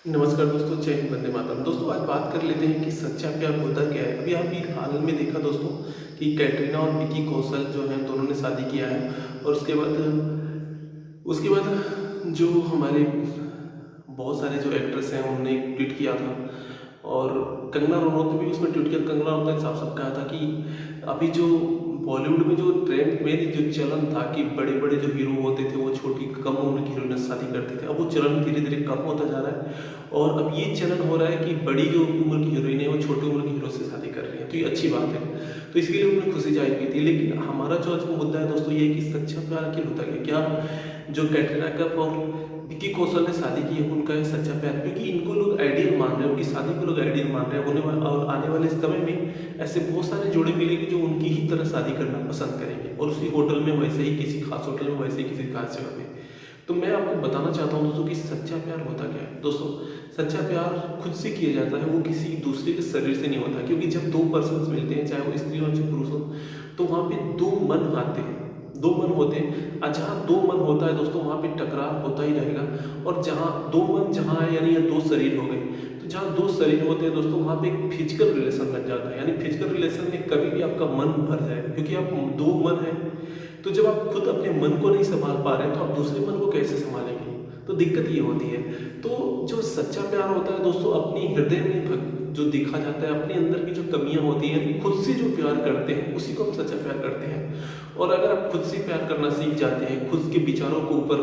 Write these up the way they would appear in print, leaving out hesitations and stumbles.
नमस्कार दोस्तों, जय हिंद, वंदे मातरम। दोस्तों आज बात कर लेते हैं कि सच्चा प्यार होता क्या है। अभी आप ये हाल में देखा दोस्तों कि कैटरीना और विकी कौशल जो हैं दोनों ने शादी किया है। और उसके बाद जो हमारे बहुत सारे जो एक्ट्रेस हैं उन्होंने एक ट्वीट किया था। और कंगना रनौत ने भी उसमें ट्वीट किया। कंगना रनौत ने साफ साफ कहा था कि अभी जो बॉलीवुड में जो ट्रेंड में जो चलन था कि बड़े बड़े जो हीरो होते थे वो छोटी कम उम्र की हीरोइन से शादी करते थे, अब वो चलन धीरे धीरे कम होता जा रहा है। और अब ये चलन हो रहा है कि बड़ी जो उम्र की हीरोइन है वो छोटी उम्र की हीरो से शादी कर रही है। तो ये अच्छी बात है, तो इसके लिए उन्हें खुशी जाहिर की थी। लेकिन हमारा जो आज मुद्दा है दोस्तों ये है कि सच्चा प्यार आखिर होता है क्या। जो कैटरीना कैफ और विकी कौशल ने शादी की है उनका है सच्चा प्यार, क्योंकि इनको लोग आइडियल मान रहे हैं, उनकी शादी को लोग आइडियल मान रहे हैं। और आने वाले समय में ऐसे बहुत सारे जोड़े मिलेंगे जो उनकी ही तरह शादी करना पसंद करेंगे, और उसी होटल में वैसे ही, किसी खास होटल में वैसे ही, किसी खास जगह पे। तो मैं आपको बताना चाहता हूँ दोस्तों कि सच्चा प्यार होता क्या है। दोस्तों सच्चा प्यार खुद से किया जाता है, वो किसी दूसरे के शरीर से नहीं होता। क्योंकि जब दो पर्सन मिलते हैं, चाहे वो स्त्री हो चाहे पुरुष हो, तो वहाँ पे दो मन आते हैं, दो मन होते हैं। और जहाँ दो मन होता है दोस्तों वहाँ पे टकराव होता ही रहेगा। और जहाँ दो मन जहाँ है यानी ये दो शरीर हो गए, तो जहाँ दो शरीर होते हैं दोस्तों वहाँ पे एक फिजिकल रिलेशन बन जाता है। यानी फिजिकल रिलेशन में कभी भी आपका मन भर जाएगा, क्योंकि आप दो मन है। तो जब आप खुद अपने मन को नहीं संभाल पा रहे हैं तो आप दूसरे मन को कैसे संभालेंगे। तो दिक्कत ये होती है। तो जो सच्चा प्यार होता है दोस्तों अपनी हृदय में जो देखा जाता है, अपने अंदर की जो कमियां होती हैं, खुद से जो प्यार करते हैं उसी को हम सच्चा प्यार करते हैं। और अगर आप खुद से प्यार करना सीख जाते हैं, खुद के विचारों को ऊपर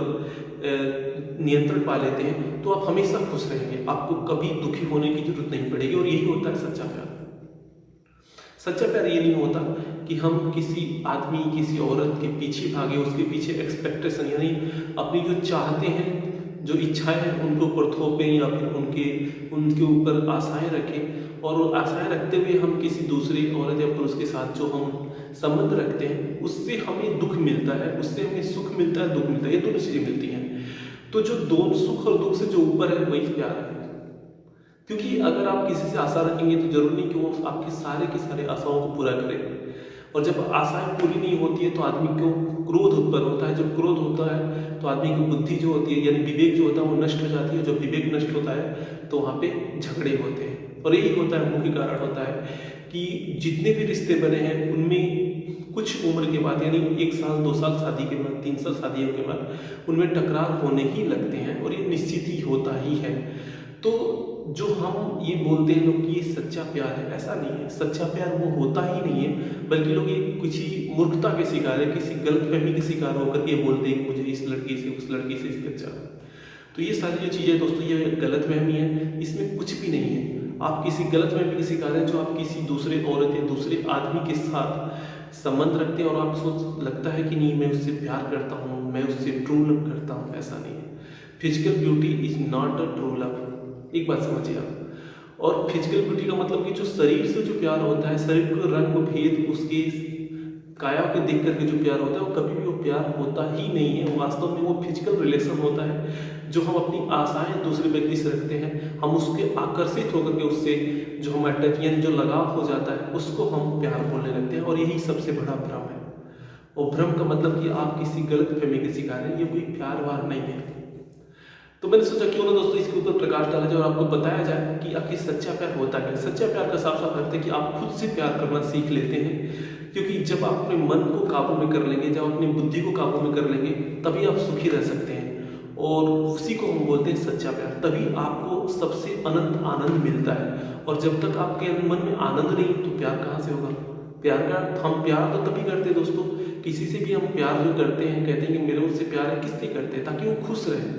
नियंत्रण पा लेते हैं, तो आप हमेशा खुश रहेंगे, आपको कभी दुखी होने की जरूरत नहीं पड़ेगी। और यही होता है सच्चा प्यार। सच्चा प्यार ये नहीं होता कि हम किसी आदमी, किसी औरत के पीछे भागे, उसके पीछे एक्सपेक्टेशन यानी अपनी जो चाहते हैं, जो इच्छाएं हैं उनको ऊपर थोपें, या फिर उनके ऊपर आशाएं रखें। और वो आशाएं रखते हुए हम किसी दूसरी औरत या पुरुष के साथ जो हम संबंध रखते हैं उससे हमें दुख मिलता है, उससे हमें सुख मिलता है, दुख मिलता है, ये दोनों चीजें मिलती हैं। तो जो दोनों सुख और दुख से जो ऊपर है वही प्यार है। क्योंकि अगर आप किसी से आशा रखेंगे तो जरूरी नहीं कि वो आपके सारे के सारे आशाओं को पूरा करे। और जब आशाएं पूरी नहीं होती है तो आदमी को क्रोध उत्पन्न होता है। जब क्रोध होता है तो आदमी की बुद्धि जो होती है यानी विवेक जो होता है वो नष्ट हो जाती है। जब विवेक नष्ट होता है तो वहाँ पे झगड़े होते हैं। और यही होता है, मुख्य कारण होता है कि जितने भी रिश्ते बने हैं उनमें कुछ उम्र के बाद यानी 1 साल 2 साल शादी के बाद, 3 साल शादियों के बाद उनमें टकरार होने ही लगते हैं। और ये निश्चित ही होता ही है। तो जो हम ये बोलते हैं लोग कि ये सच्चा प्यार है, ऐसा नहीं है। सच्चा प्यार वो होता ही नहीं है, बल्कि लोग ये किसी मूर्खता के शिकार है, किसी गलतफहमी के शिकार होकर ये बोलते हैं कि मुझे इस लड़की से उस लड़की से इससे अच्छा। तो ये सारी जो चीज़ें दोस्तों ये गलतफहमी है, इसमें कुछ भी नहीं है। आप किसी गलतफहमी के शिकार हैं जो आप किसी दूसरे औरत या दूसरे आदमी के साथ संबंध रखते हैं और आप सोच लगता है कि नहीं मैं उससे प्यार करता हूँ, मैं उससे ट्रू लव करता हूँ। ऐसा नहीं है। Physical beauty is not a true love, एक बात समझिए आप। और फिजिकल ब्यूटी का मतलब कि जो शरीर से जो प्यार होता है, शरीर को रंग भेद उसकी काया को देख करके जो प्यार होता है वो कभी भी वो प्यार होता ही नहीं है। वास्तव में वो फिजिकल रिलेशन होता है जो हम अपनी आशाएं दूसरे व्यक्ति से रखते हैं, हम उसके आकर्षित होकर के उससे जो हम अटैच यानी जो लगाव हो जाता है उसको हम प्यार बोलने लगते हैं। और यही सबसे बड़ा भ्रम है। और भ्रम का मतलब कि आप किसी गलत फहमी के शिकार हैं, ये कोई प्यार वार नहीं है। तो मैंने सोचा क्यों ना दोस्तों इसके ऊपर प्रकाश डाला जाए और आपको बताया जाए कि आखिर सच्चा प्यार होता क्या है। सच्चा प्यार का साफ साफ अर्थ है कि आप खुद से प्यार करना सीख लेते हैं। क्योंकि जब आप अपने मन को काबू में कर लेंगे, जब अपनी बुद्धि को काबू में कर लेंगे, तभी आप सुखी रह सकते हैं। और उसी को हम बोलते हैं सच्चा प्यार। तभी आपको सबसे अनंत आनंद मिलता है। और जब तक आपके मन में आनंद नहीं तो प्यार कहाँ से होगा। प्यार का हम प्यार तो तभी करते हैं दोस्तों, किसी से भी हम प्यार जो करते हैं, कहते हैं कि मेरे उससे प्यार है, किस लिए करते हैं? ताकि वो खुश रहे।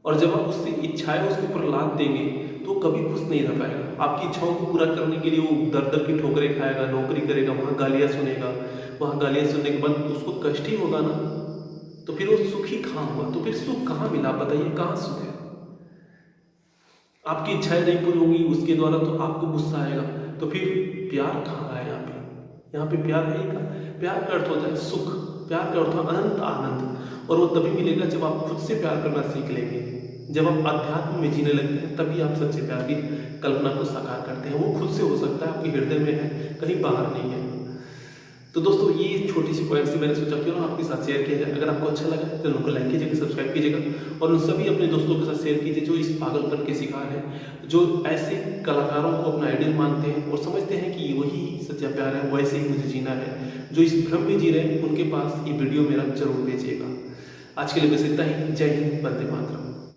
और जब आप उससे इच्छाएं उसके ऊपर लाद देंगे तो कभी खुश नहीं रह पाएगा। आपकी इच्छाओं को पूरा करने के लिए वो दर दर की ठोकरें खाएगा, नौकरी करेगा, वहाँ गालियाँ सुनेगा। वहाँ गालियाँ सुनने के बाद उसको कष्ट ही होगा ना, तो फिर वो सुखी कहाँ हुआ? तो फिर सुख कहाँ मिला? बताइए कहाँ सुख है? आपकी इच्छाएं नहीं पूरी होंगी उसके द्वारा तो आपको गुस्सा आएगा। तो फिर प्यार कहाँ है यहाँ पे? यहाँ पे प्यार है ही कहाँ? प्यार का अर्थ होता है सुख, प्यार का अर्थ है अनंत आनंद। और वो तभी मिलेगा जब आप खुद से प्यार करना सीख लेंगे, जब आप अध्यात्म में जीने लगते हैं, तभी आप सच्चे प्यार की कल्पना को साकार करते हैं। वो खुद से हो सकता है, आपके हृदय में है, कहीं बाहर नहीं है। तो दोस्तों ये छोटी सी पॉइंट्स थी, मैंने सोचा क्यों ना आपके साथ शेयर किया जाए। अगर आपको अच्छा लगा चैनल को लाइक कीजिएगा, सब्सक्राइब कीजिएगा और उन सभी अपने दोस्तों के साथ शेयर कीजिए जो इस पागलपन के शिकार हैं, जो ऐसे कलाकारों को अपना आइडल मानते हैं और समझते हैं कि वही सच्चा प्यार है, वैसे ही मुझे जीना है। जो इस भ्रम में जी रहे हैं उनके पास ये वीडियो मेरा जरूर भेजिएगा। आज के लिए बस इतना ही। जय हिंद, वंदे मातरम।